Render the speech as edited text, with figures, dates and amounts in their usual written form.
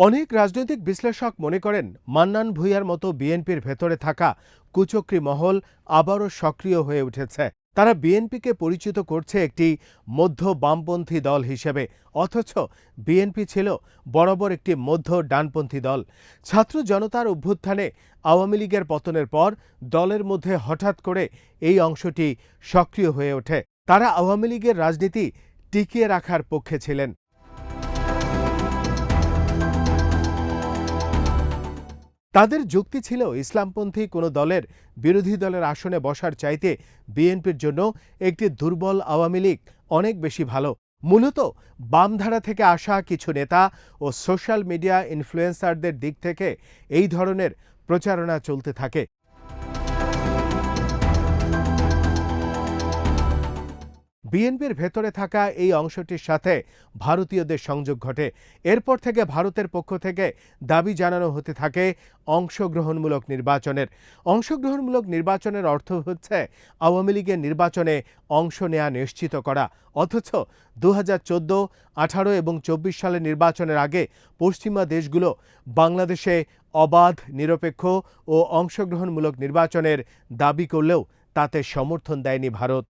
অনেক রাজনৈতিক বিশ্লেষক মনে করেন মান্নান ভূঁইয়ার মতো বিএনপির ভেতরে থাকা কুচক্রী মহল আবারও সক্রিয় হয়ে উঠেছে। তারা বিএনপিকে পরিচিত করছে একটি মধ্য বামপন্থী দল হিসেবে, অথচ বিএনপি ছিল বরাবর একটি মধ্য ডানপন্থী দল। ছাত্র জনতার অভ্যুত্থানে আওয়ামী লীগের পতনের পর দলের মধ্যে হঠাৎ করে এই অংশটি সক্রিয় হয়ে ওঠে। তারা আওয়ামী লীগের রাজনীতি টিকিয়ে রাখার পক্ষে ছিলেন। তাদের যুক্তি ছিল ইসলামপন্থী কোনো দলের বিরোধী দলের আসনে বসার চাইতে বিএনপির জন্য একটি দুর্বল আওয়ামী লীগ অনেক বেশি ভালো। মূলত বামধারা থেকে আসা কিছু নেতা ও সোশ্যাল মিডিয়া ইনফ্লুয়েন্সারদের দিক থেকে এই ধরনের প্রচারণা চলতে থাকে। বিএনপির ভেতরে থাকা এই অংশটির সাথে ভারতীয়দের সংযোগ ঘটে। এরপর থেকে ভারতের পক্ষ থেকে দাবি জানানো হতে থাকে অংশগ্রহণমূলক নির্বাচনের। অংশগ্রহণমূলক নির্বাচনের অর্থ হচ্ছে আওয়ামী লীগের নির্বাচনে অংশ নেওয়া নিশ্চিত করা। অথচ 2014, 18 এবং 24 সালের নির্বাচনের আগে পশ্চিমা দেশগুলো বাংলাদেশে অবাধ, নিরপেক্ষ ও অংশগ্রহণমূলক নির্বাচনের দাবি করলেও তাতে সমর্থন দেয়নি ভারত।